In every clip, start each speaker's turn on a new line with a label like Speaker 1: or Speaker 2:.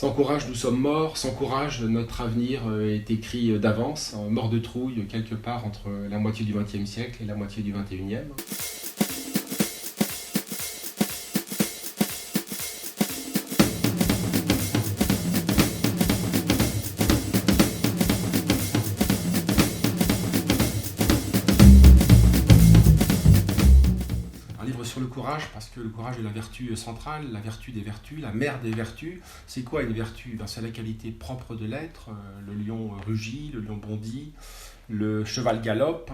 Speaker 1: Sans courage, nous sommes morts. Sans courage, notre avenir est écrit d'avance, mort de trouille, quelque part entre la moitié du XXe siècle et la moitié du XXIe. Un livre sur le courage, parce que le courage est la vertu centrale, la vertu des vertus, la mère des vertus. C'est quoi une vertu? C'est la qualité propre de l'être. Le lion rugit, le lion bondit, le cheval galope,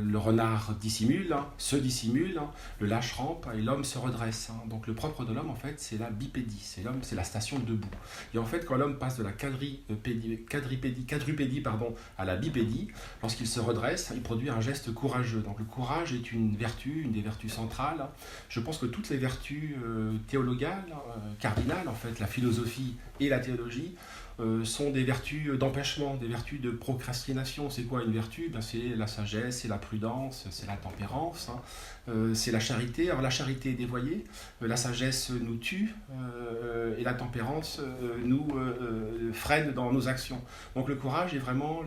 Speaker 1: le renard dissimule, se dissimule, le lâche rampe et l'homme se redresse. Donc le propre de l'homme, en fait, c'est la bipédie. C'est la station debout. Et en fait, quand l'homme passe de la quadrupédie à la bipédie, lorsqu'il se redresse, il produit un geste courageux. Donc le courage est une vertu, une des vertus centrales. Je pense que toutes les vertus théologales, cardinales, en fait, la philosophie et la théologie, sont des vertus d'empêchement, des vertus de procrastination. C'est quoi une vertu? C'est la sagesse, c'est la prudence, c'est la tempérance, c'est la charité. Alors la charité est dévoyée, la sagesse nous tue et la tempérance nous freine dans nos actions. Donc le courage est vraiment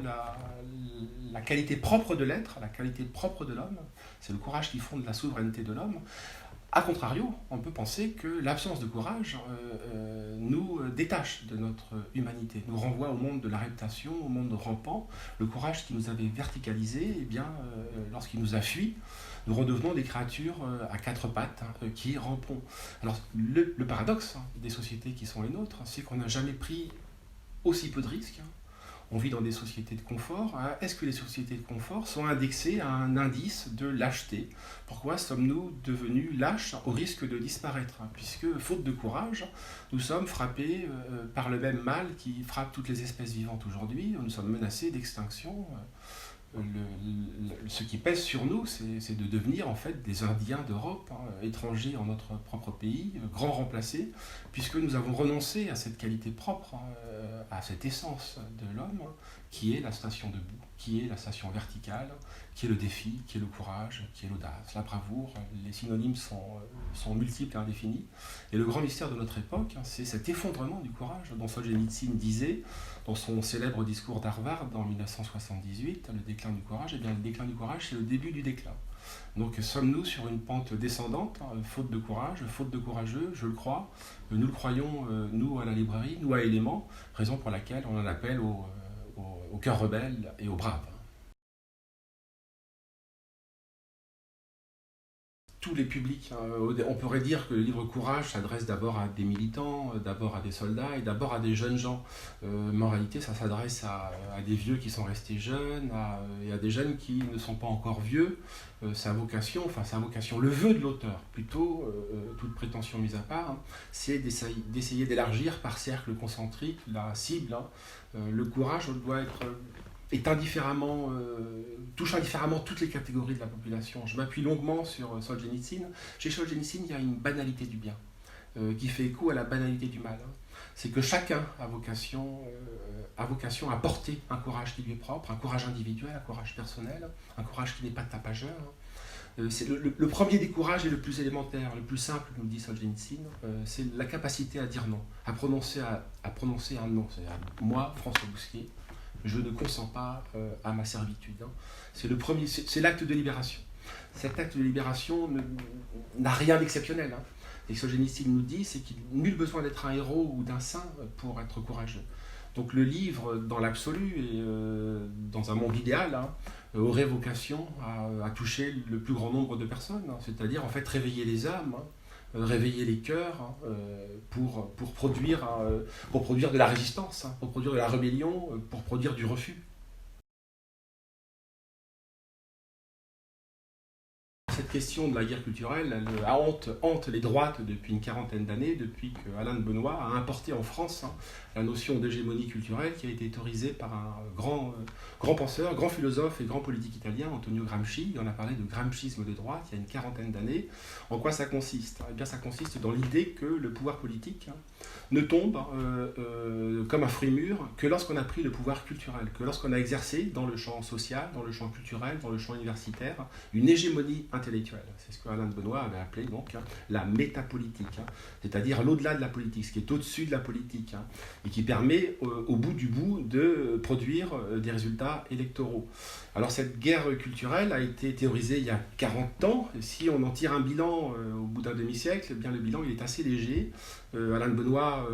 Speaker 1: la qualité propre de l'être, la qualité propre de l'homme. C'est le courage qui fonde la souveraineté de l'homme. A contrario, on peut penser que l'absence de courage nous détache de notre humanité, nous renvoie au monde de la réputation, au monde rampant. Le courage qui nous avait verticalisé, lorsqu'il nous a fui, nous redevenons des créatures à quatre pattes qui rampons. Alors le paradoxe des sociétés qui sont les nôtres, c'est qu'on n'a jamais pris aussi peu de risques. On vit dans des sociétés de confort. Est-ce que les sociétés de confort sont indexées à un indice de lâcheté? Pourquoi sommes-nous devenus lâches au risque de disparaître? Puisque, faute de courage, nous sommes frappés par le même mal qui frappe toutes les espèces vivantes aujourd'hui. Nous sommes menacés d'extinction. Ce qui pèse sur nous, c'est de devenir en fait des Indiens d'Europe, étrangers en notre propre pays, grands remplacés, puisque nous avons renoncé à cette qualité propre, à cette essence de l'homme, qui est la station debout, qui est la station verticale, qui est le défi, qui est le courage, qui est l'audace, la bravoure. Les synonymes sont multiples et indéfinis. Et le grand mystère de notre époque, c'est cet effondrement du courage dont Solzhenitsyn disait, dans son célèbre discours d'Harvard en 1978, le déclin du courage. Eh bien, le déclin du courage, c'est le début du déclin. Donc, sommes-nous sur une pente descendante, faute de courage, faute de courageux? Je le crois. Nous le croyons, nous, à la librairie, nous, à Éléments, raison pour laquelle on en appelle au cœur rebelle et aux braves. Tous les publics. On pourrait dire que le livre Courage s'adresse d'abord à des militants, d'abord à des soldats et d'abord à des jeunes gens. Mais en réalité, ça s'adresse à des vieux qui sont restés jeunes et à des jeunes qui ne sont pas encore vieux. Sa vocation, le vœu de l'auteur, plutôt, toute prétention mise à part, c'est d'essayer d'élargir par cercle concentrique la cible. Le courage touche indifféremment toutes les catégories de la population. Je m'appuie longuement sur Solzhenitsyn. Chez Solzhenitsyn, il y a une banalité du bien qui fait écho à la banalité du mal. C'est que chacun a vocation à porter un courage qui lui est propre, un courage individuel, un courage personnel, un courage qui n'est pas tapageur. C'est le premier des courages est le plus élémentaire, le plus simple, nous dit Solzhenitsyn, c'est la capacité à dire non, à prononcer un non. C'est-à-dire, moi, François Bousquet, je ne consens pas à ma servitude. C'est le premier, c'est l'acte de libération. Cet acte de libération n'a rien d'exceptionnel. Et ce que Solzhenitsyn nous dit, c'est qu'il n'y a nul besoin d'être un héros ou d'un saint pour être courageux. Donc le livre, dans l'absolu et dans un monde idéal, aurait vocation à toucher le plus grand nombre de personnes, c'est-à-dire en fait réveiller les âmes, réveiller les cœurs pour produire de la résistance, pour produire de la rébellion, pour produire du refus. Cette question de la guerre culturelle, elle hante les droites depuis une quarantaine d'années, depuis qu'Alain de Benoît a importé en France la notion d'hégémonie culturelle qui a été autorisée par un grand penseur, grand philosophe et grand politique italien, Antonio Gramsci. On a parlé de gramscisme de droite il y a une quarantaine d'années. En quoi ça consiste? Eh bien, ça consiste dans l'idée que le pouvoir politique ne tombe comme un fruit mûr que lorsqu'on a pris le pouvoir culturel, que lorsqu'on a exercé dans le champ social, dans le champ culturel, dans le champ universitaire, une hégémonie intellectuelle spirituelle. C'est ce qu'Alain de Benoît avait appelé donc la métapolitique, c'est-à-dire l'au-delà de la politique, ce qui est au-dessus de la politique, et qui permet au bout du bout de produire des résultats électoraux. Alors cette guerre culturelle a été théorisée il y a 40 ans. Si on en tire un bilan au bout d'un demi-siècle, eh bien le bilan il est assez léger. Alain de Benoît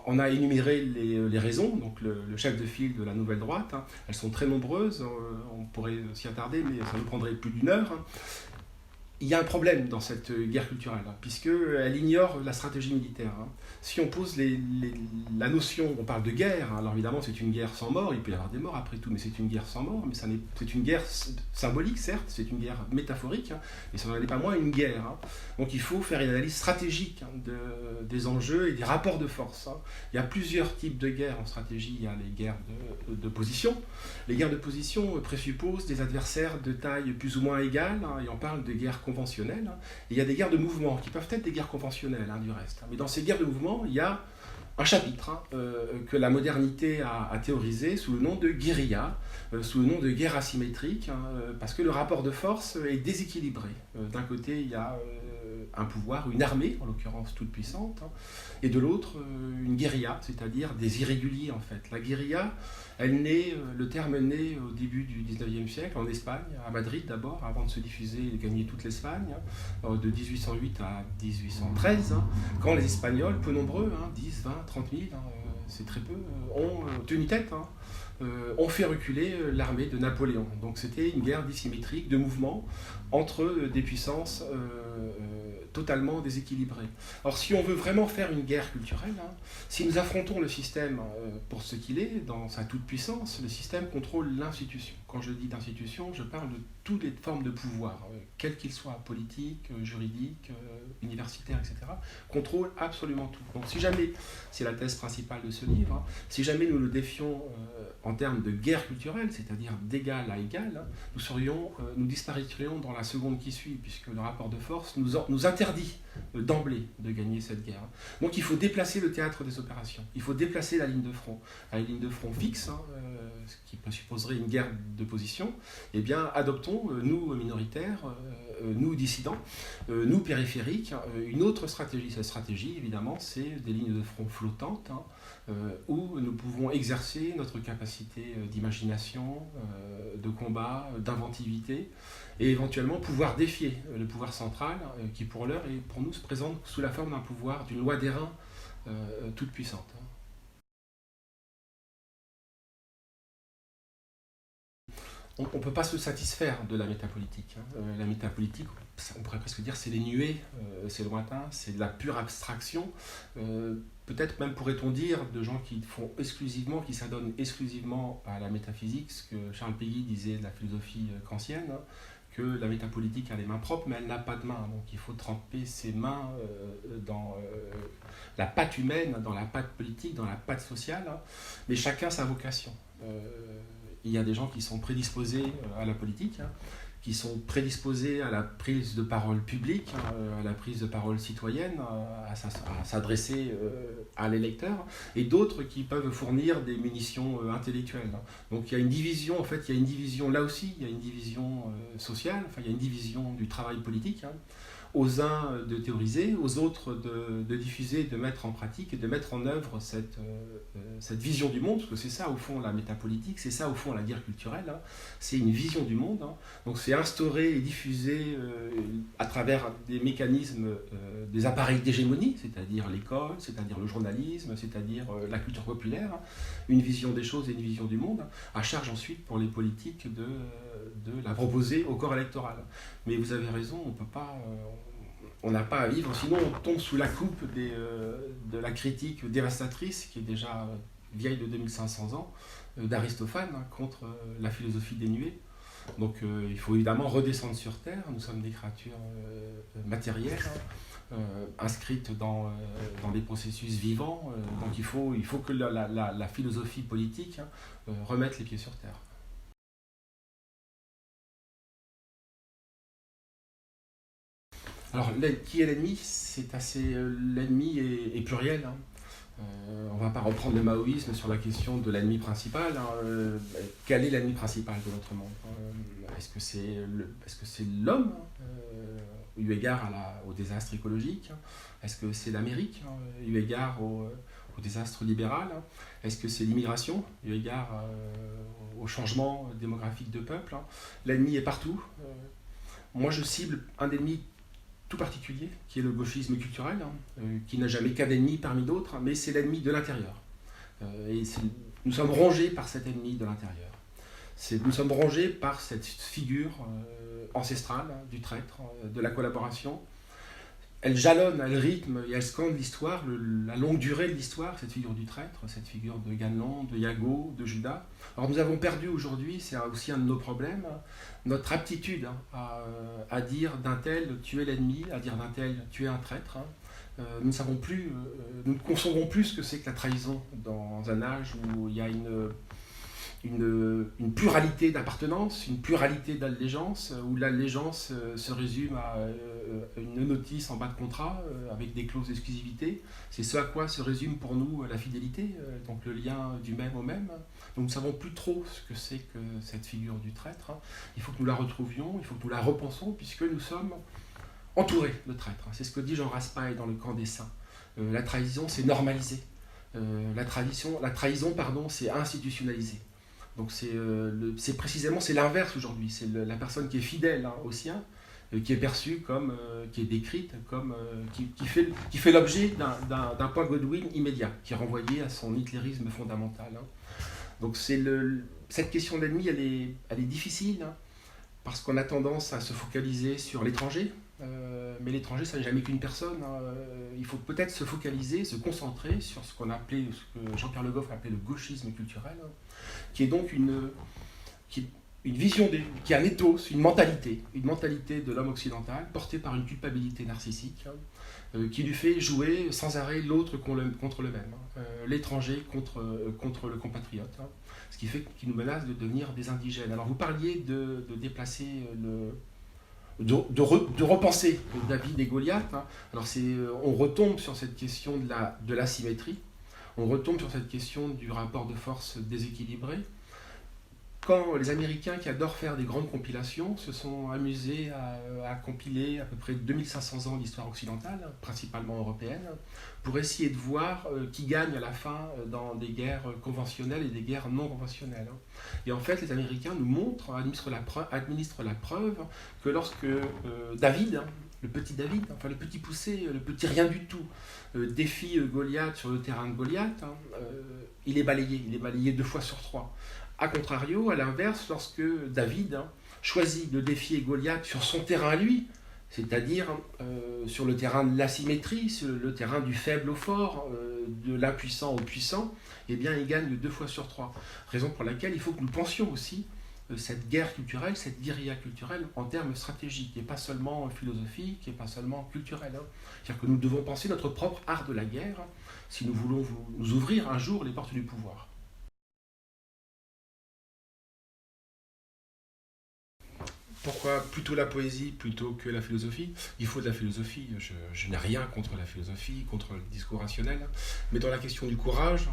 Speaker 1: en a énuméré les raisons, donc le chef de file de la nouvelle droite. Elles sont très nombreuses, on pourrait s'y attarder, mais ça nous prendrait plus d'une heure. Il y a un problème dans cette guerre culturelle, puisqu'elle ignore la stratégie militaire. Si on pose la notion, on parle de guerre, alors évidemment c'est une guerre sans mort, il peut y avoir des morts après tout, mais c'est une guerre sans mort, mais c'est une guerre symbolique certes, c'est une guerre métaphorique, mais ça n'en est pas moins une guerre. Donc il faut faire une analyse stratégique des enjeux et des rapports de force. Il y a plusieurs types de guerres en stratégie, il y a les guerres de position. Les guerres de position présupposent des adversaires de taille plus ou moins égale, et on parle de guerres conventionnelles. Et il y a des guerres de mouvement, qui peuvent être des guerres conventionnelles du reste. Mais dans ces guerres de mouvement, il y a un chapitre que la modernité a théorisé sous le nom de guérilla, sous le nom de guerre asymétrique, parce que le rapport de force est déséquilibré. D'un côté, il y a un pouvoir, une armée, en l'occurrence toute puissante, et de l'autre, une guérilla, c'est-à-dire des irréguliers en fait. La guérilla, le terme naît au début du 19e siècle, en Espagne, à Madrid d'abord, avant de se diffuser et de gagner toute l'Espagne, de 1808 à 1813, quand les Espagnols, peu nombreux, 10, 20, 30 000, c'est très peu, ont tenu tête, ont fait reculer l'armée de Napoléon. Donc c'était une guerre dissymétrique, de mouvement, entre des puissances totalement déséquilibrées. Alors si on veut vraiment faire une guerre culturelle, si nous affrontons le système pour ce qu'il est, dans sa toute-puissance, le système contrôle l'institution. Quand je dis d'institution, je parle de toutes les formes de pouvoir, quels qu'ils soient, politiques, juridiques, universitaires, etc., contrôle absolument tout. Donc si jamais, c'est la thèse principale de ce livre, si jamais nous le défions en termes de guerre culturelle, c'est-à-dire d'égal à égal, nous disparaîtrions dans la seconde qui suit, puisque le rapport de force nous interdit d'emblée de gagner cette guerre. Donc il faut déplacer le théâtre des opérations, il faut déplacer la ligne de front. À une ligne de front fixe, ce qui présupposerait une guerre de position, eh bien adoptons, nous minoritaires, nous dissidents, nous périphériques, une autre stratégie. Cette stratégie, évidemment, c'est des lignes de front flottantes, où nous pouvons exercer notre capacité d'imagination, de combat, d'inventivité, et éventuellement pouvoir défier le pouvoir central, qui pour l'heure, et pour nous, se présente sous la forme d'un pouvoir, d'une loi d'airain toute puissante. On ne peut pas se satisfaire de la métapolitique. La métapolitique, on pourrait presque dire, c'est les nuées, c'est lointain, c'est de la pure abstraction. Peut-être même pourrait-on dire de gens qui s'adonnent exclusivement à la métaphysique, ce que Charles Péguy disait de la philosophie kantienne, que la métapolitique a les mains propres, mais elle n'a pas de mains. Donc il faut tremper ses mains dans la patte humaine, dans la patte politique, dans la patte sociale, mais chacun sa vocation. Il y a des gens qui sont prédisposés à la politique, qui sont prédisposés à la prise de parole publique, à la prise de parole citoyenne, à s'adresser à l'électeur, et d'autres qui peuvent fournir des munitions intellectuelles. Donc il y a une division, en fait, là aussi, il y a une division sociale, il y a une division du travail politique, aux uns de théoriser, aux autres de diffuser, de mettre en pratique et de mettre en œuvre cette vision du monde, parce que c'est ça au fond la métapolitique, c'est ça au fond la guerre culturelle, c'est une vision du monde, donc c'est instaurer et diffuser à travers des mécanismes, des appareils d'hégémonie, c'est-à-dire l'école, c'est-à-dire le journalisme, c'est-à-dire la culture populaire, une vision des choses et une vision du monde, à charge ensuite pour les politiques de la proposer au corps électoral. Mais vous avez raison, on n'a pas à vivre, sinon on tombe sous la coupe de la critique dévastatrice, qui est déjà vieille de 2500 ans, d'Aristophane, contre la philosophie dénuée. Donc il faut évidemment redescendre sur Terre, nous sommes des créatures matérielles, inscrites dans des processus vivants, donc il faut que la philosophie politique remette les pieds sur Terre. Alors, qui est l'ennemi? L'ennemi est pluriel. On ne va pas reprendre le maoïsme sur la question de l'ennemi principal. Quel est l'ennemi principal de notre monde? Est-ce que c'est l'homme, eu égard au désastre écologique? Est-ce que c'est l'Amérique, eu égard au désastre libéral? Est-ce que c'est l'immigration, eu égard au changement démographique de peuple? L'ennemi est partout. Moi, je cible un ennemi tout particulier, qui est le gauchisme culturel, qui n'a jamais qu'un ennemi parmi d'autres, mais c'est l'ennemi de l'intérieur. Nous sommes rongés par cet ennemi de l'intérieur. Nous sommes rongés par cette figure ancestrale du traître, de la collaboration. Elle jalonne, elle rythme et elle scande l'histoire, la longue durée de l'histoire, cette figure du traître, cette figure de Ganelon, de Iago, de Judas. Alors nous avons perdu aujourd'hui, c'est aussi un de nos problèmes, notre aptitude à dire d'un tel tu es l'ennemi, à dire d'un tel tu es un traître. Nous ne savons plus, nous ne concevons plus ce que c'est que la trahison dans un âge où il y a une pluralité d'appartenance, une pluralité d'allégeance, où l'allégeance se résume à une notice en bas de contrat avec des clauses d'exclusivité. C'est ce à quoi se résume pour nous la fidélité, donc le lien du même au même. Donc nous ne savons plus trop ce que c'est que cette figure du traître. Il faut que nous la retrouvions, il faut que nous la repensons, puisque nous sommes entourés de traîtres. C'est ce que dit Jean Raspail dans Le Camp des Saints. La trahison, c'est normalisé. La trahison, c'est institutionnalisé. Donc c'est précisément l'inverse aujourd'hui. C'est la personne qui est fidèle au sien, qui est perçue comme, qui est décrite comme, qui fait l'objet d'un point Godwin immédiat, qui est renvoyé à son hitlérisme fondamental. Donc cette question de l'ennemi, elle est difficile, parce qu'on a tendance à se focaliser sur l'étranger, mais l'étranger, ça n'est jamais qu'une personne. Il faut peut-être se focaliser, se concentrer sur ce que Jean-Pierre Le Goff appelait le gauchisme culturel, qui est donc une vision, qui est un ethos, une mentalité de l'homme occidental, portée par une culpabilité narcissique, qui lui fait jouer sans arrêt l'autre contre le même, l'étranger contre le compatriote, ce qui fait qu'il nous menace de devenir des indigènes. Alors vous parliez de déplacer de repenser David et Goliath. Alors on retombe sur cette question de l'asymétrie, on retombe sur cette question du rapport de force déséquilibré. Quand les Américains, qui adorent faire des grandes compilations, se sont amusés à compiler à peu près 2500 ans d'histoire occidentale, principalement européenne, pour essayer de voir qui gagne à la fin dans des guerres conventionnelles et des guerres non conventionnelles. Et en fait, les Américains nous montrent, administrent la preuve que lorsque David, le petit David, enfin le petit poussé, le petit rien du tout, défie Goliath sur le terrain de Goliath, il est balayé 2 fois sur 3. A contrario, à l'inverse, lorsque David choisit de défier Goliath sur son terrain à lui, c'est-à-dire sur le terrain de l'asymétrie, sur le terrain du faible au fort, de l'impuissant au puissant, eh bien il gagne 2 fois sur 3. Raison pour laquelle il faut que nous pensions aussi cette guerre culturelle, cette guérilla culturelle en termes stratégiques, et pas seulement philosophiques, et pas seulement culturels. C'est-à-dire que nous devons penser notre propre art de la guerre si nous voulons nous ouvrir un jour les portes du pouvoir. Pourquoi plutôt la poésie plutôt que la philosophie? Il faut de la philosophie, je n'ai rien contre la philosophie, contre le discours rationnel, mais dans la question du courage,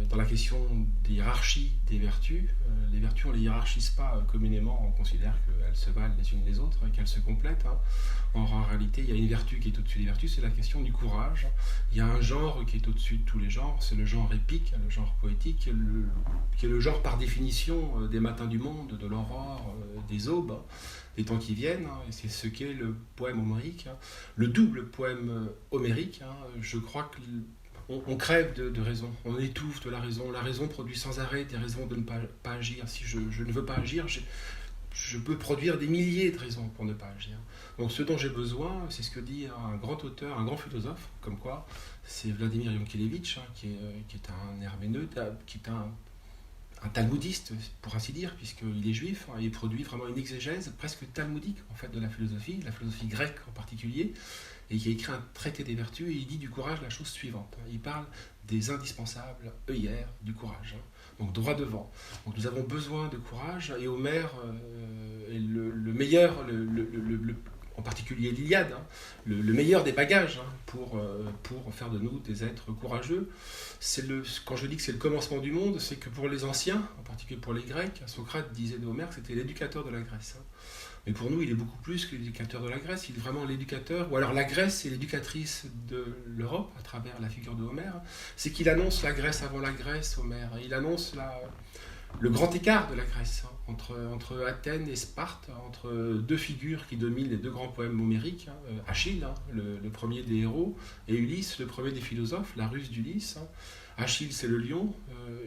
Speaker 1: dans la question des hiérarchies des vertus, les vertus on ne les hiérarchise pas communément, on considère qu'elles se valent les unes les autres, qu'elles se complètent. En réalité, il y a une vertu qui est au-dessus des vertus, c'est la question du courage. Il y a un genre qui est au-dessus de tous les genres, c'est le genre épique, le genre poétique, qui est le genre par définition des matins du monde, de l'aurore, des aubes, des temps qui viennent, et c'est ce qu'est le poème homérique, le double poème homérique. Je crois qu'on crève de raison, on étouffe de la raison produit sans arrêt des raisons de ne pas agir. Si je ne veux pas agir, je peux produire des milliers de raisons pour ne pas agir. Donc ce dont j'ai besoin, c'est ce que dit un grand auteur, un grand philosophe, comme quoi, c'est Vladimir Yankelevitch, qui est un herméneute, qui est un talmudiste, pour ainsi dire, puisqu'il est juif, il produit vraiment une exégèse presque talmudique en fait, de la philosophie grecque en particulier, et qui a écrit un traité des vertus, et il dit du courage la chose suivante. Il parle des indispensables œillères du courage. Donc droit devant. Donc nous avons besoin de courage, et Homère est le meilleur, en particulier l'Iliade, le meilleur des bagages pour faire de nous des êtres courageux. Quand je dis que c'est le commencement du monde, c'est que pour les anciens, en particulier pour les Grecs, Socrate disait de Homère que c'était l'éducateur de la Grèce. Mais pour nous, il est beaucoup plus que l'éducateur de la Grèce, il est vraiment l'éducateur, ou alors la Grèce est l'éducatrice de l'Europe à travers la figure de Homère. C'est qu'il annonce la Grèce avant la Grèce, Homère. Il annonce le grand écart de la Grèce, entre Athènes et Sparte, entre deux figures qui dominent les deux grands poèmes homériques, Achille, le premier des héros, et Ulysse, le premier des philosophes, la ruse d'Ulysse. Achille, c'est le lion,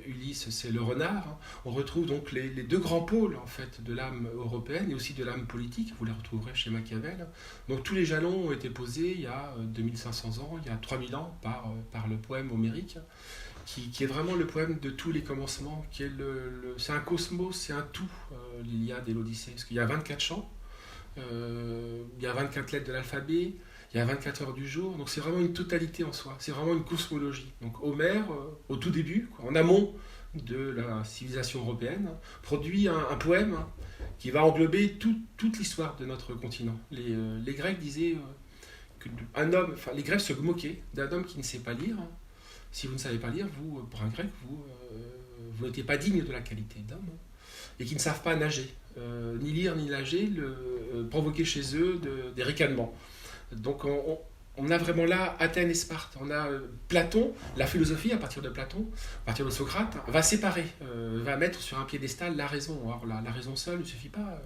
Speaker 1: Ulysse, c'est le renard. On retrouve donc les deux grands pôles en fait, de l'âme européenne et aussi de l'âme politique. Vous les retrouverez chez Machiavel. Donc tous les jalons ont été posés il y a 2500 ans, il y a 3000 ans, par le poème homérique, qui est vraiment le poème de tous les commencements. C'est un cosmos, c'est un tout, l'Iliade et l'Odyssée. Parce qu'il y a 24 chants, il y a 24 lettres de l'alphabet, il y a 24 heures du jour, donc c'est vraiment une totalité en soi, c'est vraiment une cosmologie. Donc Homère, au tout début, en amont de la civilisation européenne, produit un poème qui va englober toute l'histoire de notre continent. Les Grecs disaient les Grecs se moquaient d'un homme qui ne sait pas lire. Si vous ne savez pas lire, pour un Grec, vous n'étiez pas digne de la qualité d'homme, et qui ne savent pas nager. Ni lire ni nager provoquaient chez eux des ricanements. Donc on a vraiment là Athènes et Sparte. On a Platon, la philosophie à partir de Platon, à partir de Socrate, va séparer, va mettre sur un piédestal la raison. Alors la raison seule ne suffit pas.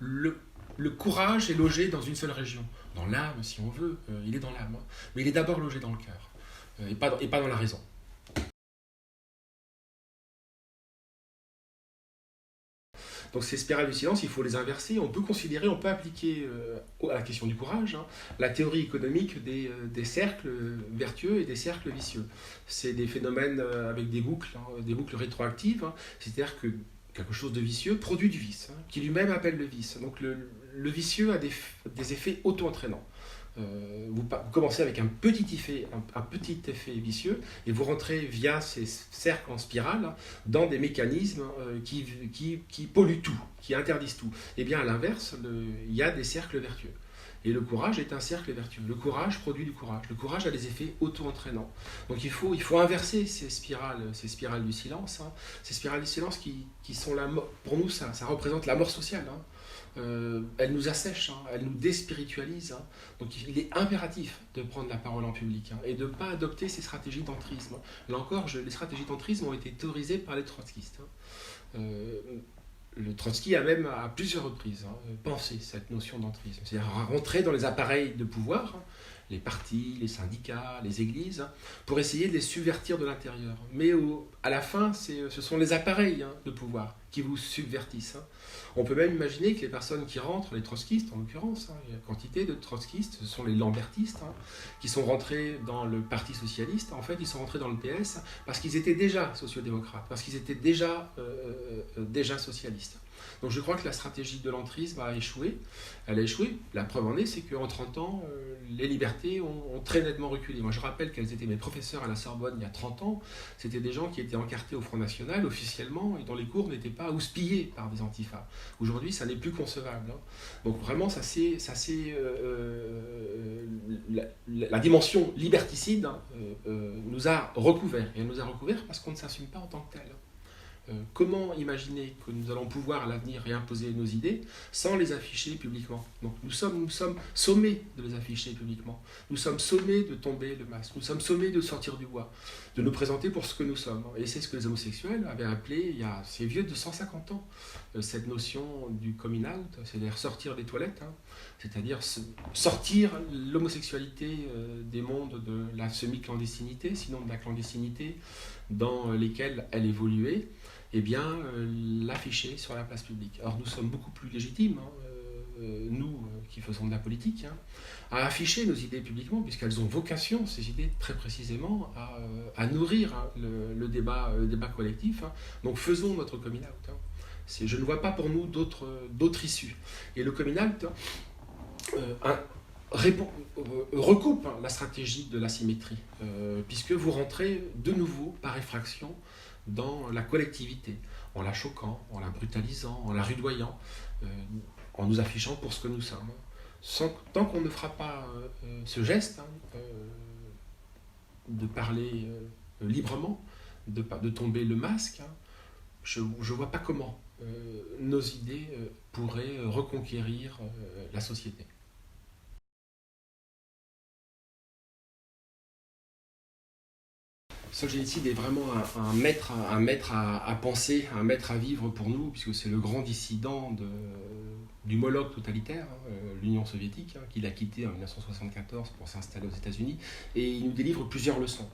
Speaker 1: Le courage est logé dans une seule région. Dans l'âme, si on veut, il est dans l'âme. Mais il est d'abord logé dans le cœur, et pas dans la raison. Donc ces spirales du silence, il faut les inverser. On peut appliquer à la question du courage, la théorie économique des cercles vertueux et des cercles vicieux. C'est des phénomènes avec des boucles rétroactives, c'est-à-dire que quelque chose de vicieux produit du vice, qui lui-même appelle le vice. Donc le vicieux a des effets auto-entraînants. Vous commencez avec un petit effet vicieux et vous rentrez via ces cercles en spirale dans des mécanismes qui polluent tout, qui interdisent tout. Et bien à l'inverse, il y a des cercles vertueux. Et le courage est un cercle vertueux. Le courage produit du courage. Le courage a des effets auto-entraînants. Donc il faut inverser ces spirales du silence. Ces spirales du silence qui sont la mort. Pour nous, ça représente la mort sociale. Elle nous assèche, elle nous déspiritualise. Donc il est impératif de prendre la parole en public et de ne pas adopter ces stratégies d'entrisme. Là encore, les stratégies d'entrisme ont été théorisées par les trotskistes. Le Trotsky a même à plusieurs reprises pensé cette notion d'entrisme, c'est-à-dire rentrer dans les appareils de pouvoir, les partis, les syndicats, les églises, pour essayer de les subvertir de l'intérieur. Mais à la fin, ce sont les appareils de pouvoir qui vous subvertissent. On peut même imaginer que les personnes qui rentrent, les trotskistes en l'occurrence, il y a quantité de trotskistes, ce sont les lambertistes, qui sont rentrés dans le Parti socialiste. En fait, ils sont rentrés dans le PS parce qu'ils étaient déjà sociodémocrates, parce qu'ils étaient déjà socialistes. Donc je crois que la stratégie de l'entrisme a échoué. Elle a échoué. La preuve en est, c'est qu'en 30 ans, les libertés ont très nettement reculé. Moi, je rappelle quels étaient mes professeurs à la Sorbonne il y a 30 ans. C'était des gens qui étaient encartés au Front National officiellement et dont les cours n'étaient pas houspillés par des antifas. Aujourd'hui, ça n'est plus concevable. Donc vraiment, la dimension liberticide nous a recouvert. Et elle nous a recouvert parce qu'on ne s'assume pas en tant que tel. Comment imaginer que nous allons pouvoir à l'avenir réimposer nos idées sans les afficher publiquement? Donc nous sommes sommés de les afficher publiquement. Nous sommes sommés de tomber le masque. Nous sommes sommés de sortir du bois, de nous présenter pour ce que nous sommes. Et c'est ce que les homosexuels avaient appelé, c'est vieux de 150 ans, cette notion du coming out, c'est-à-dire sortir des toilettes, c'est-à-dire sortir l'homosexualité des mondes de la semi-clandestinité, sinon de la clandestinité dans lesquelles elle évoluait, et bien l'afficher sur la place publique. Alors nous sommes beaucoup plus légitimes, nous qui faisons de la politique, à afficher nos idées publiquement, puisqu'elles ont vocation, ces idées, très précisément, à nourrir le débat collectif. Donc faisons notre coming out. Je ne vois pas pour nous d'autres issues. Et le coming out recoupe la stratégie de l'asymétrie, puisque vous rentrez de nouveau par effraction dans la collectivité, en la choquant, en la brutalisant, en la rudoyant, en nous affichant pour ce que nous sommes. Tant qu'on ne fera pas ce geste, de parler librement, de tomber le masque, je ne vois pas comment nos idées pourraient reconquérir la société. Solzhenitsyn est vraiment un maître à penser, un maître à vivre pour nous, puisque c'est le grand dissident du Moloch totalitaire, l'Union soviétique, qu'il a quitté en 1974 pour s'installer aux États-Unis, et il nous délivre plusieurs leçons.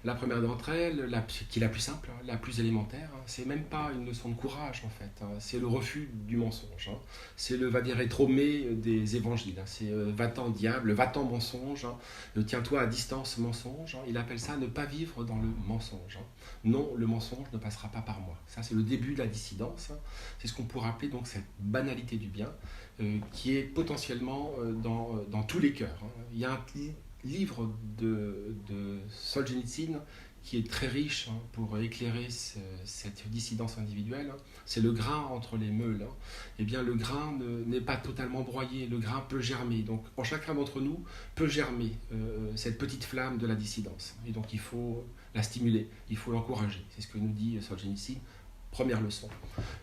Speaker 1: La première d'entre elles, qui est la plus simple, la plus élémentaire, c'est même pas une leçon de courage en fait, c'est le refus du mensonge. C'est le va dire rétromé des évangiles. C'est va-t'en diable, va-t'en mensonge, tiens-toi à distance mensonge. Il appelle ça ne pas vivre dans le mensonge. Non, le mensonge ne passera pas par moi. Ça, c'est le début de la dissidence. C'est ce qu'on pourrait appeler donc cette banalité du bien qui est potentiellement dans tous les cœurs. Il y a un livre de Solzhenitsyn qui est très riche pour éclairer cette dissidence individuelle, c'est le grain entre les meules. Eh bien, le grain n'est pas totalement broyé, le grain peut germer. Donc, en chacun d'entre nous peut germer cette petite flamme de la dissidence. Et donc, il faut la stimuler, il faut l'encourager. C'est ce que nous dit Solzhenitsyn. Première leçon.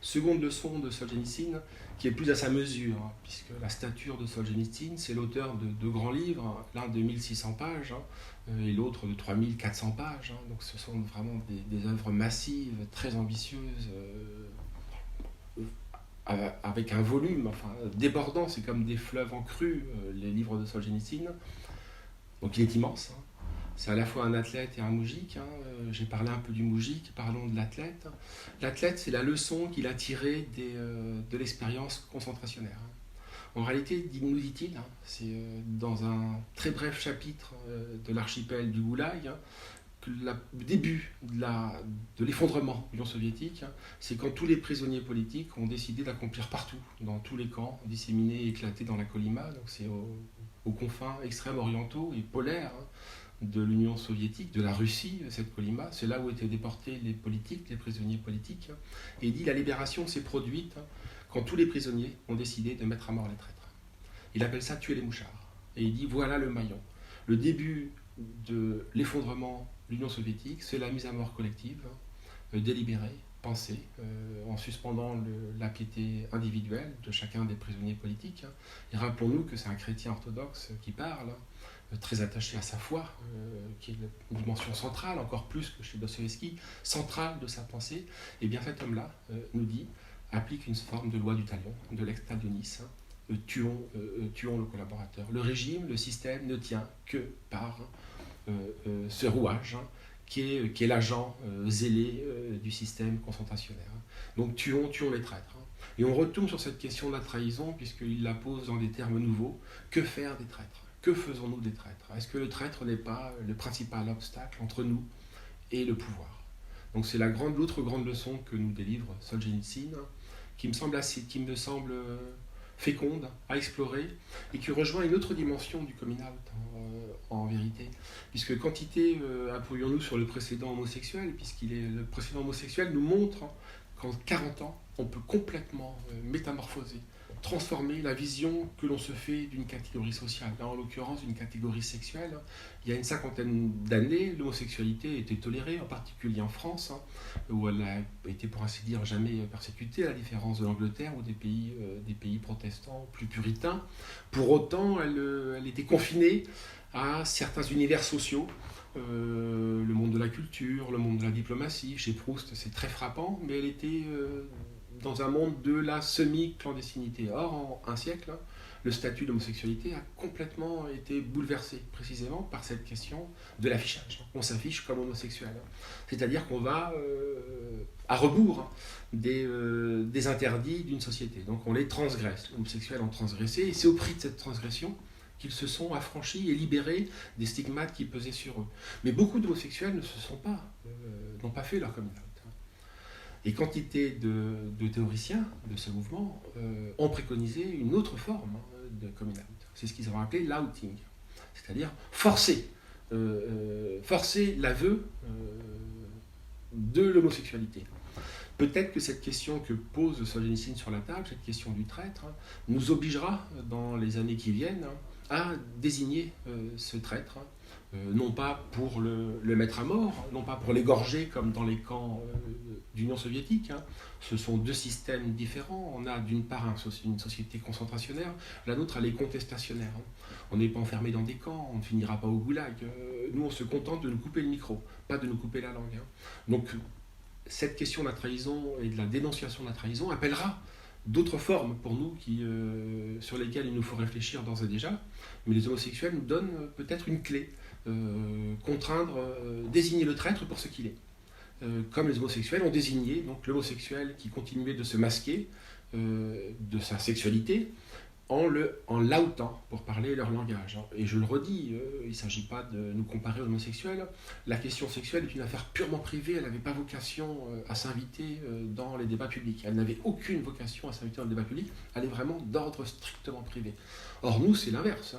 Speaker 1: Seconde leçon de Solzhenitsyn, qui est plus à sa mesure, puisque la stature de Solzhenitsyn, c'est l'auteur de deux grands livres, l'un de 1600 pages et l'autre de 3400 pages. Donc ce sont vraiment des œuvres massives, très ambitieuses, avec un volume débordant, c'est comme des fleuves en crue, les livres de Solzhenitsyn. Donc il est immense. C'est à la fois un athlète et un moujik. J'ai parlé un peu du moujik, parlons de l'athlète. L'athlète, c'est la leçon qu'il a tirée de l'expérience concentrationnaire. En réalité, nous dit-il, c'est dans un très bref chapitre de l'archipel du Goulag, que le début de l'effondrement de l'Union soviétique, c'est quand tous les prisonniers politiques ont décidé d'accomplir partout, dans tous les camps, disséminés et éclatés dans la Kolyma. Donc c'est aux confins extrêmes orientaux et polaires de l'Union soviétique, de la Russie, cette Kolyma, c'est là où étaient déportés les politiques, les prisonniers politiques. Et il dit la libération s'est produite quand tous les prisonniers ont décidé de mettre à mort les traîtres. Il appelle ça tuer les mouchards. Et il dit voilà le maillon. Le début de l'effondrement de l'Union soviétique, c'est la mise à mort collective, délibérée, pensée, en suspendant la piété individuelle de chacun des prisonniers politiques. Et rappelons-nous que c'est un chrétien orthodoxe qui parle, très attaché à sa foi, qui est une dimension centrale, encore plus que chez Dostoïevski, centrale de sa pensée. Et bien cet homme-là nous dit, applique une forme de loi du talion, de l'ex-talionisme, tuons le collaborateur. Le régime, le système ne tient que par ce rouage qui est l'agent zélé du système concentrationnaire. Donc tuons les traîtres. Et on retourne sur cette question de la trahison, puisqu'il la pose dans des termes nouveaux. Que faire des traîtres ? Que faisons-nous des traîtres ? Est-ce que le traître n'est pas le principal obstacle entre nous et le pouvoir ? Donc c'est l'autre grande leçon que nous délivre Solzhenitsyn, qui me semble féconde à explorer et qui rejoint une autre dimension du coming out en vérité. Puisque quantité appuyons-nous sur le précédent homosexuel, le précédent homosexuel nous montre qu'en 40 ans, on peut complètement métamorphoser, transformer la vision que l'on se fait d'une catégorie sociale, là en l'occurrence d'une catégorie sexuelle. Il y a une 50aine d'années, l'homosexualité était tolérée, en particulier en France, où elle a été pour ainsi dire jamais persécutée, à la différence de l'Angleterre ou des pays protestants plus puritains. Pour autant, elle était confinée à certains univers sociaux, le monde de la culture, le monde de la diplomatie. Chez Proust, c'est très frappant, mais elle était dans un monde de la semi-clandestinité. Or, en un siècle, le statut d'homosexualité a complètement été bouleversé, précisément par cette question de l'affichage. On s'affiche comme homosexuel. C'est-à-dire qu'on va à rebours des interdits d'une société. Donc on les transgresse. Les homosexuels ont transgressé, et c'est au prix de cette transgression qu'ils se sont affranchis et libérés des stigmates qui pesaient sur eux. Mais beaucoup d'homosexuels n'ont pas fait leur coming out. Et quantité de théoriciens de ce mouvement ont préconisé une autre forme de coming out. C'est ce qu'ils ont appelé l'outing, c'est-à-dire forcer l'aveu de l'homosexualité. Peut-être que cette question que pose Solzhenitsyn sur la table, cette question du traître, nous obligera dans les années qui viennent à désigner ce traître, non pas pour le mettre à mort, non pas pour l'égorger comme dans les camps d'Union soviétique. Ce sont deux systèmes différents. On a d'une part une société concentrationnaire, la nôtre elle est contestationnaire. On n'est pas enfermé dans des camps, on ne finira pas au goulag. Nous on se contente de nous couper le micro, pas de nous couper la langue. Donc cette question de la trahison et de la dénonciation de la trahison appellera d'autres formes pour nous sur lesquelles il nous faut réfléchir d'ores et déjà. Mais les homosexuels nous donnent peut-être une clé. Contraindre, désigner le traître pour ce qu'il est. Comme les homosexuels ont désigné donc l'homosexuel qui continuait de se masquer de sa sexualité en l'outant pour parler leur langage. Et je le redis, il ne s'agit pas de nous comparer aux homosexuels. La question sexuelle est une affaire purement privée, elle n'avait pas vocation à s'inviter dans les débats publics. Elle n'avait aucune vocation à s'inviter dans le débat public, elle est vraiment d'ordre strictement privé. Or nous, c'est l'inverse.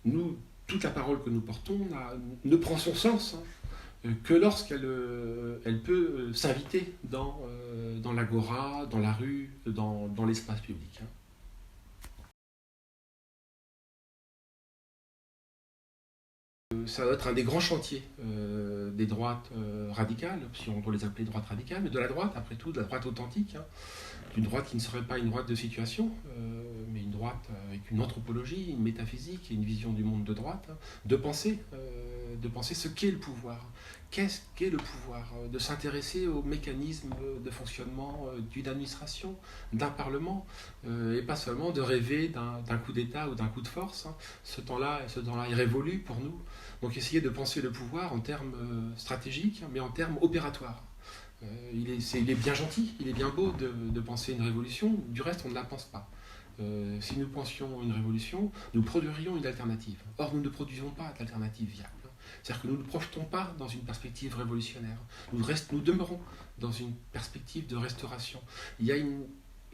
Speaker 1: Nous, toute la parole que nous portons ne prend son sens que lorsqu'elle elle peut s'inviter dans l'agora, dans la rue, dans l'espace public. Ça va être un des grands chantiers des droites radicales, si on doit les appeler droites radicales, mais de la droite, après tout, de la droite authentique, une droite qui ne serait pas une droite de situation, mais une droite avec une anthropologie, une métaphysique et une vision du monde de droite, de penser ce qu'est le pouvoir. Qu'est-ce qu'est le pouvoir? De s'intéresser aux mécanismes de fonctionnement d'une administration, d'un parlement, et pas seulement de rêver d'un coup d'État ou d'un coup de force. Ce temps-là est révolu pour nous. Donc essayer de penser le pouvoir en termes stratégiques, mais en termes opératoires. Il est bien gentil, il est bien beau de penser une révolution, du reste on ne la pense pas. Si nous pensions une révolution, nous produirions une alternative. Or nous ne produisons pas d'alternative viable. C'est-à-dire que nous ne nous projetons pas dans une perspective révolutionnaire. Nous demeurons dans une perspective de restauration. Il y a une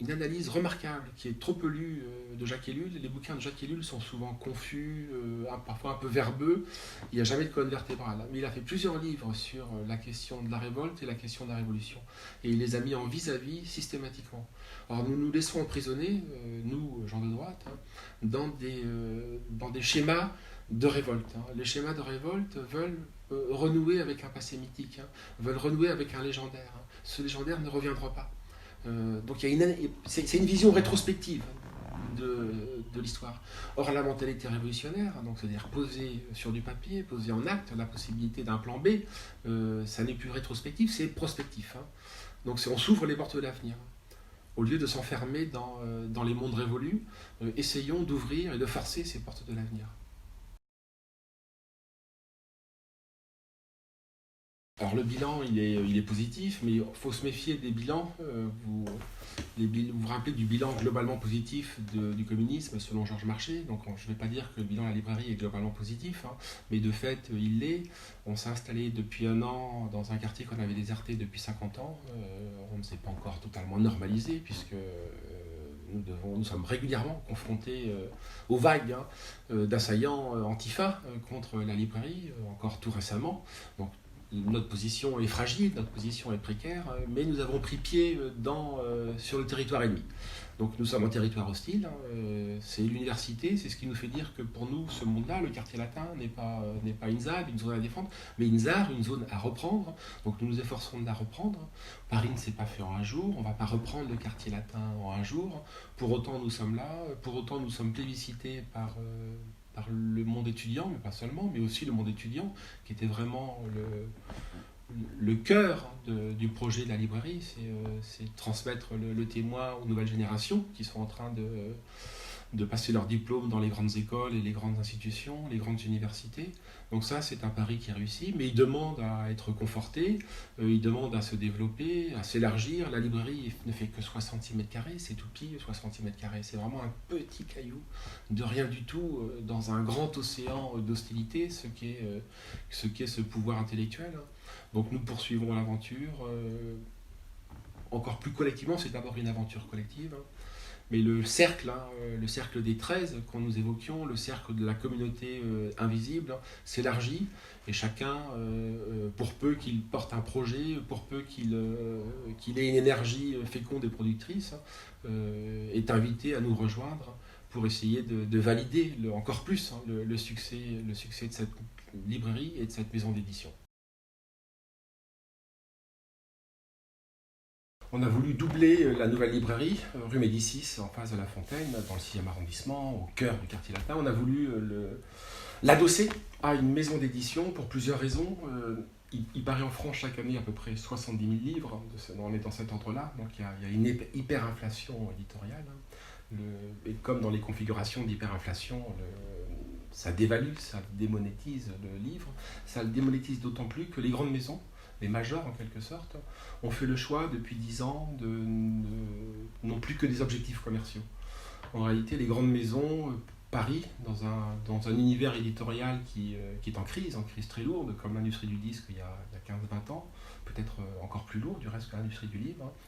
Speaker 1: analyse remarquable qui est trop peu lue de Jacques Ellul. Les bouquins de Jacques Ellul sont souvent confus, parfois un peu verbeux. Il n'y a jamais de colonne vertébrale. Mais il a fait plusieurs livres sur la question de la révolte et la question de la révolution. Et il les a mis en vis-à-vis systématiquement. Alors nous nous laissons emprisonner, nous, gens de droite, dans des schémas de révolte. Les schémas de révolte veulent renouer avec un passé mythique, veulent renouer avec un légendaire. Ce légendaire ne reviendra pas. Donc c'est une vision rétrospective de l'histoire. Or la mentalité révolutionnaire, donc c'est-à-dire poser sur du papier, poser en acte la possibilité d'un plan B, ça n'est plus rétrospectif, c'est prospectif. Donc on s'ouvre les portes de l'avenir. Au lieu de s'enfermer dans les mondes révolus, essayons d'ouvrir et de forcer ces portes de l'avenir. Alors le bilan, il est positif, mais il faut se méfier des bilans. Vous vous rappelez du bilan globalement positif du communisme selon Georges Marchais. Donc je ne vais pas dire que le bilan de la librairie est globalement positif, mais de fait il l'est. On s'est installé depuis 1 an dans un quartier qu'on avait déserté depuis 50 ans. On ne s'est pas encore totalement normalisé puisque nous sommes régulièrement confrontés aux vagues d'assaillants antifa contre la librairie, encore tout récemment. Donc, notre position est fragile, notre position est précaire, mais nous avons pris pied sur le territoire ennemi. Donc nous sommes en territoire hostile, c'est l'université, c'est ce qui nous fait dire que pour nous, ce monde-là, le quartier latin, n'est pas une ZAD, une zone à défendre, mais une ZAR, une zone à reprendre. Donc nous nous efforçons de la reprendre. Paris ne s'est pas fait en un jour, on ne va pas reprendre le quartier latin en un jour. Pour autant, nous sommes là, pour autant, nous sommes plébiscités par le monde étudiant, mais pas seulement, mais aussi le monde étudiant, qui était vraiment le cœur du projet de la librairie, c'est transmettre le témoin aux nouvelles générations qui sont en train de passer leur diplôme dans les grandes écoles et les grandes institutions, les grandes universités. Donc ça, c'est un pari qui réussit, mais il demande à être conforté, il demande à se développer, à s'élargir. La librairie ne fait que 66 mètres carrés, c'est tout petit, 66 mètres carrés. C'est vraiment un petit caillou de rien du tout dans un grand océan d'hostilité, ce qu'est ce pouvoir intellectuel. Donc nous poursuivrons l'aventure. Encore plus collectivement, c'est d'abord une aventure collective. Mais le cercle des 13 qu'on nous évoquions, le cercle de la communauté invisible, s'élargit et chacun, pour peu qu'il porte un projet, pour peu qu'il ait une énergie féconde et productrice, est invité à nous rejoindre pour essayer de valider encore plus le succès de cette librairie et de cette maison d'édition. On a voulu doubler la nouvelle librairie, rue Médicis, en face de la Fontaine, dans le 6e arrondissement, au cœur du quartier latin. On a voulu l'adosser à une maison d'édition pour plusieurs raisons. Il paraît en France chaque année à peu près 70 000 livres, on est dans cet ordre-là, donc il y a une hyperinflation éditoriale. Et comme dans les configurations d'hyperinflation, ça dévalue, ça démonétise le livre, ça le démonétise d'autant plus que les grandes maisons, les majors en quelque sorte, ont fait le choix depuis 10 ans de non plus que des objectifs commerciaux. En réalité, les grandes maisons Paris, dans un univers éditorial qui est en crise très lourde, comme l'industrie du disque il y a 15-20 ans, peut-être encore plus lourde du reste que l'industrie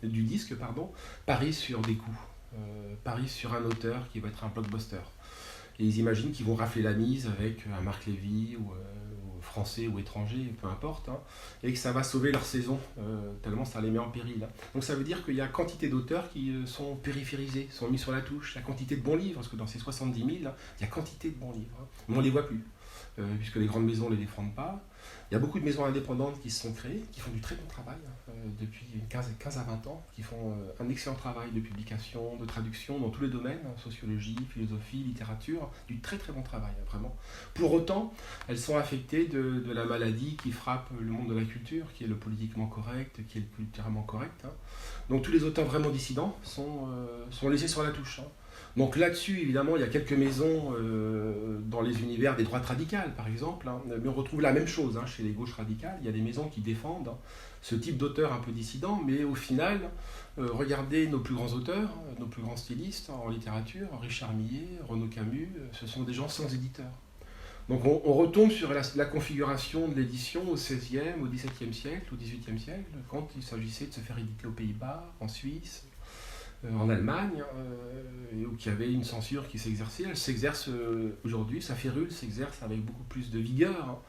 Speaker 1: du disque, parie sur des coûts, parie sur un auteur qui va être un blockbuster. Et ils imaginent qu'ils vont rafler la mise avec un Marc Lévy ou français ou étranger, peu importe, et que ça va sauver leur saison, tellement ça les met en péril. Donc ça veut dire qu'il y a quantité d'auteurs qui sont périphérisés, sont mis sur la touche, la quantité de bons livres, parce que dans ces 70 000, il y a quantité de bons livres, mais on ne les voit plus, puisque les grandes maisons ne les défendent pas. Il y a beaucoup de maisons indépendantes qui se sont créées, qui font du très bon travail depuis 15 à 20 ans, qui font un excellent travail de publication, de traduction dans tous les domaines, sociologie, philosophie, littérature, du très très bon travail, vraiment. Pour autant, elles sont affectées de la maladie qui frappe le monde de la culture, qui est le politiquement correct, qui est le culturellement correct. Donc tous les auteurs vraiment dissidents sont laissés sur la touche. Donc là-dessus, évidemment, il y a quelques maisons dans les univers des droites radicales, par exemple, mais on retrouve la même chose chez les gauches radicales. Il y a des maisons qui défendent ce type d'auteur un peu dissident, mais au final, regardez nos plus grands auteurs, nos plus grands stylistes en littérature, Richard Millet, Renaud Camus, ce sont des gens sans éditeur. Donc on retombe sur la configuration de l'édition au XVIe, au XVIIe siècle, au XVIIIe siècle, quand il s'agissait de se faire éditer aux Pays-Bas, en Suisse, en Allemagne, où il y avait une censure qui s'exerçait. Elle s'exerce aujourd'hui, sa férule s'exerce avec beaucoup plus de vigueur,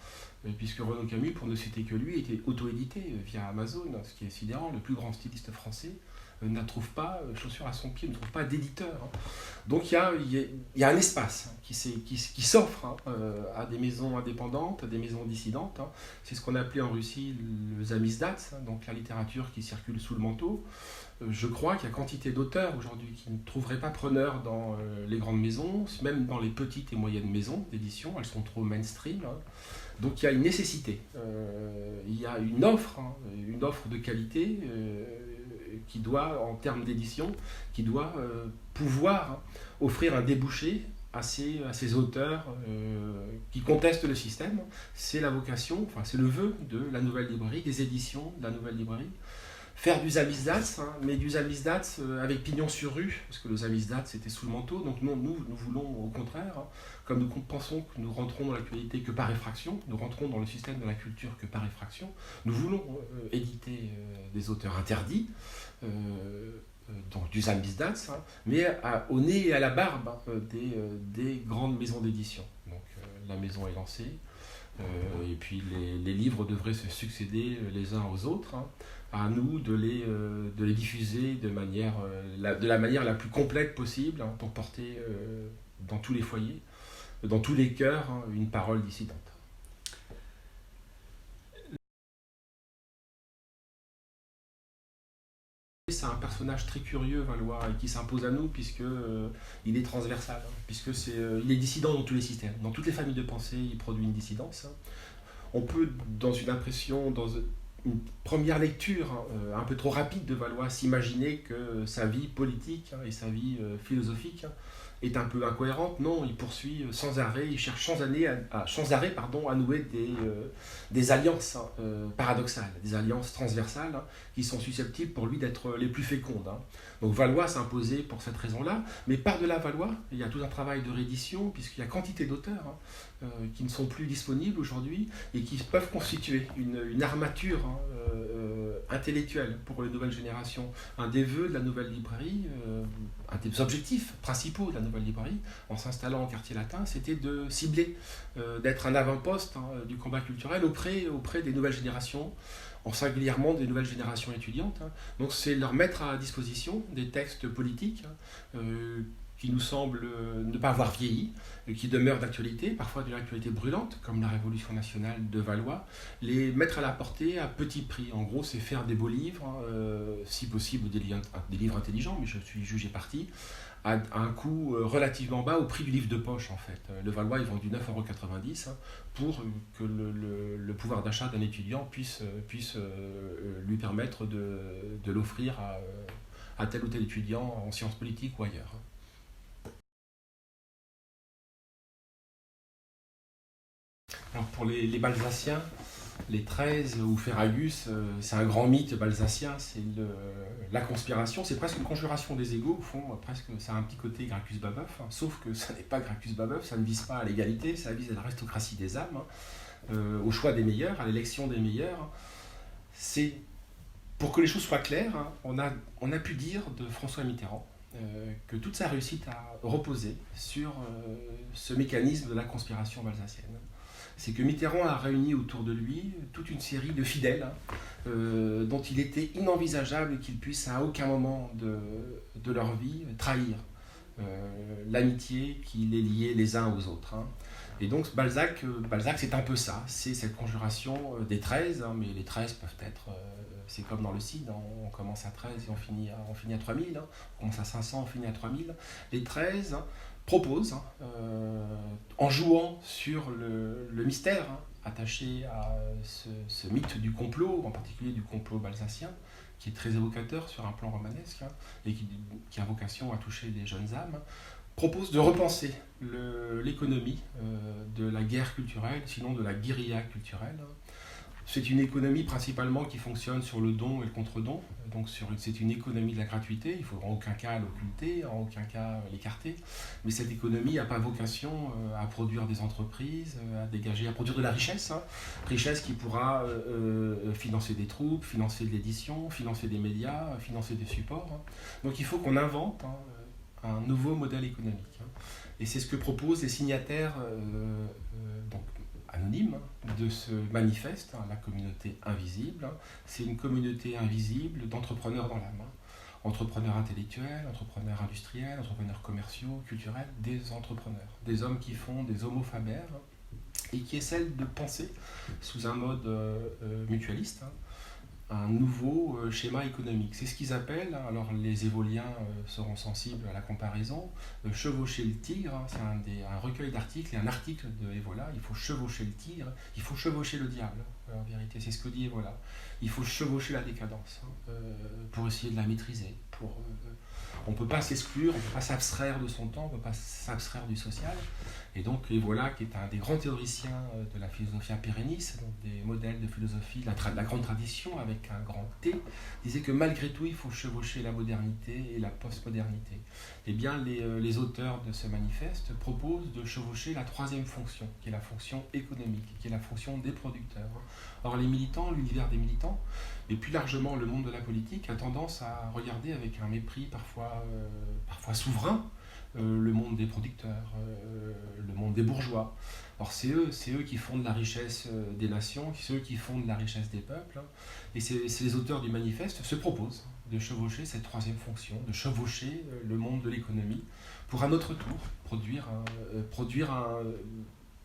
Speaker 1: puisque Renaud Camus, pour ne citer que lui, était auto-édité via Amazon, ce qui est sidérant. Le plus grand styliste français ne trouve pas chaussure à son pied, ne trouve pas d'éditeur. Donc il y a un espace qui s'offre à des maisons indépendantes, à des maisons dissidentes. C'est ce qu'on appelait en Russie le samizdat, donc la littérature qui circule sous le manteau. Je crois qu'il y a quantité d'auteurs aujourd'hui qui ne trouveraient pas preneur dans les grandes maisons, même dans les petites et moyennes maisons d'édition, elles sont trop mainstream. Donc il y a une nécessité, il y a une offre de qualité qui doit, en termes d'édition, qui doit pouvoir offrir un débouché à ces auteurs qui contestent le système. C'est la vocation, c'est le vœu de la nouvelle librairie, des éditions de la nouvelle librairie. Faire du samizdat, mais du samizdat avec pignon sur rue, parce que le samizdat c'était sous le manteau, donc nous voulons au contraire, comme nous pensons que nous rentrons dans l'actualité que par effraction, nous rentrons dans le système de la culture que par effraction, nous voulons éditer des auteurs interdits, donc du samizdat, mais au nez et à la barbe des grandes maisons d'édition. Donc la maison est lancée, et puis les livres devraient se succéder les uns aux autres. À nous de les diffuser de la manière la plus complète possible pour porter dans tous les foyers, dans tous les cœurs, une parole dissidente. C'est un personnage très curieux, Valois, et qui s'impose à nous puisqu'il est transversal, il est dissident dans tous les systèmes, dans toutes les familles de pensée, il produit une dissidence. On peut, dans une première lecture un peu trop rapide de Valois, s'imaginer que sa vie politique et sa vie philosophique est un peu incohérente. Non, il poursuit sans arrêt, il cherche sans arrêt à nouer des alliances paradoxales, des alliances transversales qui sont susceptibles pour lui d'être les plus fécondes. Donc Valois s'est imposé pour cette raison-là, mais par-delà Valois, il y a tout un travail de réédition, puisqu'il y a quantité d'auteurs qui ne sont plus disponibles aujourd'hui et qui peuvent constituer une armature intellectuelle pour les nouvelles générations. Un des vœux de la nouvelle librairie, un des objectifs principaux de la nouvelle librairie, en s'installant en quartier latin, c'était de cibler, d'être un avant-poste du combat culturel auprès des nouvelles générations, en singulièrement des nouvelles générations étudiantes. Donc c'est leur mettre à disposition des textes politiques qui nous semblent ne pas avoir vieilli, qui demeurent d'actualité, parfois d'une actualité brûlante, comme la Révolution nationale de Valois, les mettre à la portée à petit prix. En gros, c'est faire des beaux livres, si possible des livres intelligents, mais je suis jugé parti, à un coût relativement bas au prix du livre de poche, en fait. Le Valois est vendu 9,90 € pour que le pouvoir d'achat d'un étudiant puisse lui permettre de l'offrir à tel ou tel étudiant en sciences politiques ou ailleurs. Alors pour les Balsaciens, les 13 ou Ferragus, c'est un grand mythe balsacien, c'est la conspiration, c'est presque une conjuration des égaux, au fond, presque, ça a un petit côté Gracchus Babeuf, sauf que ça n'est pas Gracchus Babeuf, ça ne vise pas à l'égalité, ça vise à l'aristocratie des âmes, au choix des meilleurs, à l'élection des meilleurs. C'est, pour que les choses soient claires, on a pu dire de François Mitterrand que toute sa réussite a reposé sur ce mécanisme de la conspiration balsacienne. C'est que Mitterrand a réuni autour de lui toute une série de fidèles dont il était inenvisageable qu'ils puissent à aucun moment de leur vie trahir l'amitié qui les liait les uns aux autres. Et donc Balzac c'est un peu ça, c'est cette conjuration des 13, mais les 13 peuvent être, c'est comme dans le Cid, on commence à 13 et on finit à 3000, on commence à 500, on finit à 3000. Les 13 proposent, en jouant sur le mystère attaché à ce mythe du complot, en particulier du complot balsacien, qui est très évocateur sur un plan romanesque et qui a vocation à toucher les jeunes âmes, propose de repenser l'économie de la guerre culturelle, sinon de la guérilla culturelle. C'est une économie principalement qui fonctionne sur le don et le contre-don, donc c'est une économie de la gratuité, il ne faut en aucun cas l'occulter, en aucun cas l'écarter, mais cette économie n'a pas vocation à produire des entreprises, à produire de la richesse, richesse qui pourra financer des troupes, financer de l'édition, financer des médias, financer des supports. Donc il faut qu'on invente un nouveau modèle économique. Et c'est ce que proposent les signataires anonymes de ce manifeste, la communauté invisible. C'est une communauté invisible d'entrepreneurs dans l'âme. Entrepreneurs intellectuels, entrepreneurs industriels, entrepreneurs commerciaux, culturels, des entrepreneurs. Des hommes qui font des homo faber et qui essaient de penser sous un mode mutualiste, un nouveau schéma économique. C'est ce qu'ils appellent, alors les évoliens seront sensibles à la comparaison, chevaucher le tigre, c'est un recueil d'articles et un article de Evola, il faut chevaucher le tigre, il faut chevaucher le diable, en vérité, c'est ce que dit Evola. Il faut chevaucher la décadence pour essayer de la maîtriser. On ne peut pas s'exclure, on ne peut pas s'abstraire de son temps, on ne peut pas s'abstraire du social. Et donc Evola, qui est un des grands théoriciens de la philosophie pérennis, donc des modèles de philosophie, la grande tradition avec un grand T, disait que malgré tout, il faut chevaucher la modernité et la postmodernité. Eh bien, les auteurs de ce manifeste proposent de chevaucher la troisième fonction, qui est la fonction économique, qui est la fonction des producteurs. Or, les militants, l'univers des militants, et plus largement le monde de la politique, a tendance à regarder avec un mépris parfois souverain le monde des producteurs, le monde des bourgeois. Or, c'est eux qui fondent la richesse des nations, c'est eux qui fondent la richesse des peuples. Et les auteurs du manifeste se proposent de chevaucher cette troisième fonction, de chevaucher le monde de l'économie, pour à notre tour produire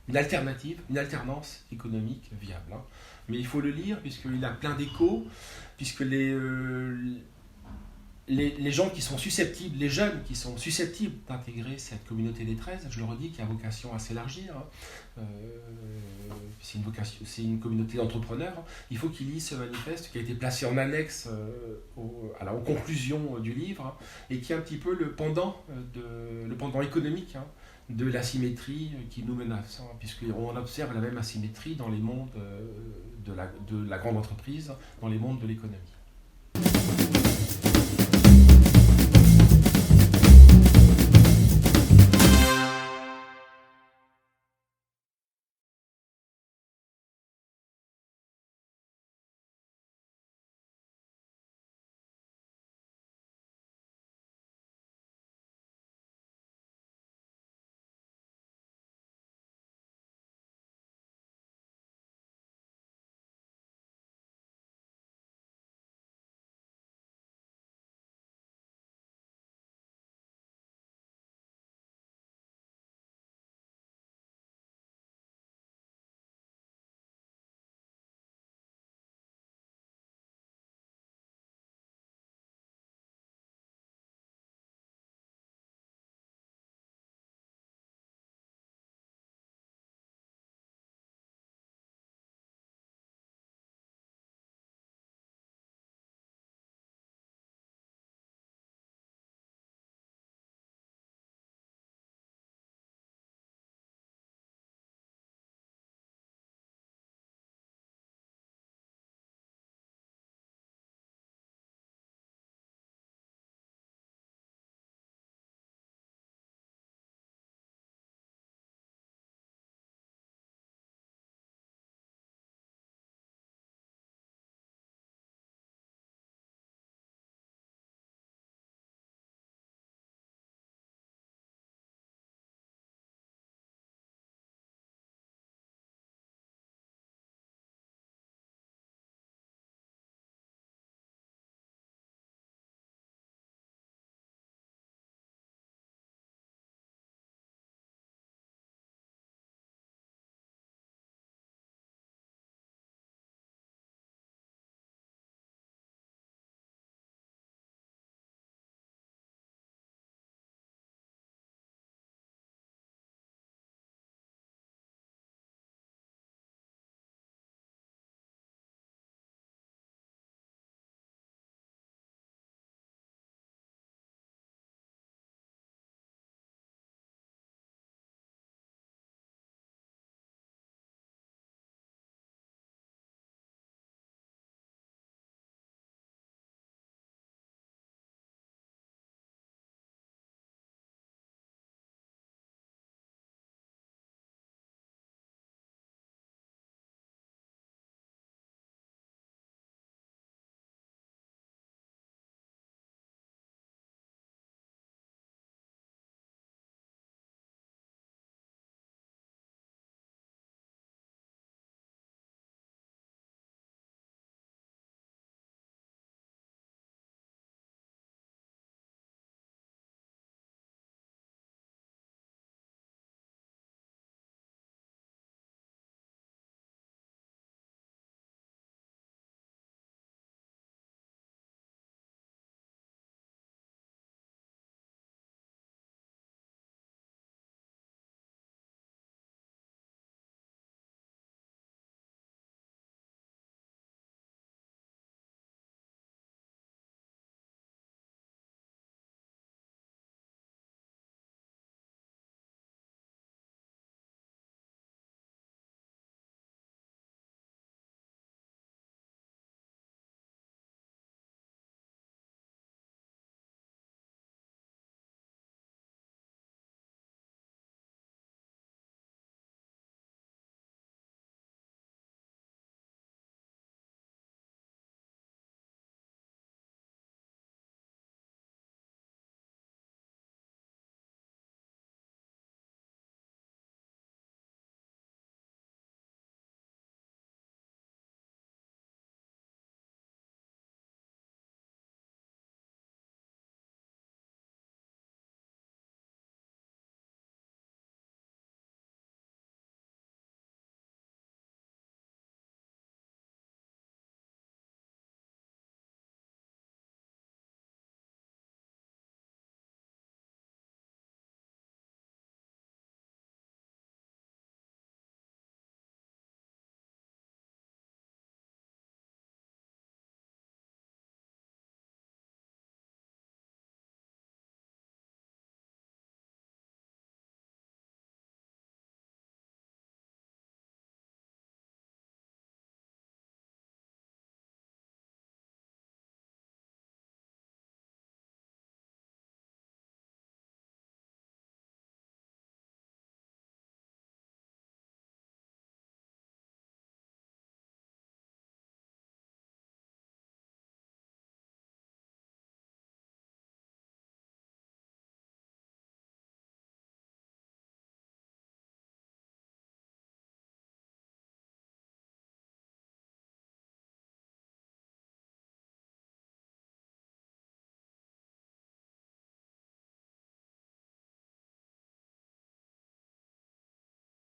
Speaker 1: une alternative, une alternance économique viable. Mais il faut le lire puisqu'il a plein d'échos, puisque les gens qui sont susceptibles, les jeunes qui sont susceptibles d'intégrer cette communauté des 13, je le redis, qui a vocation à s'élargir, c'est une communauté d'entrepreneurs, il faut qu'ils lisent ce manifeste qui a été placé en annexe aux conclusions du livre et qui est un petit peu le pendant économique de l'asymétrie qui nous menace, puisqu'on observe la même asymétrie dans les mondes de la grande entreprise, dans les mondes de l'économie.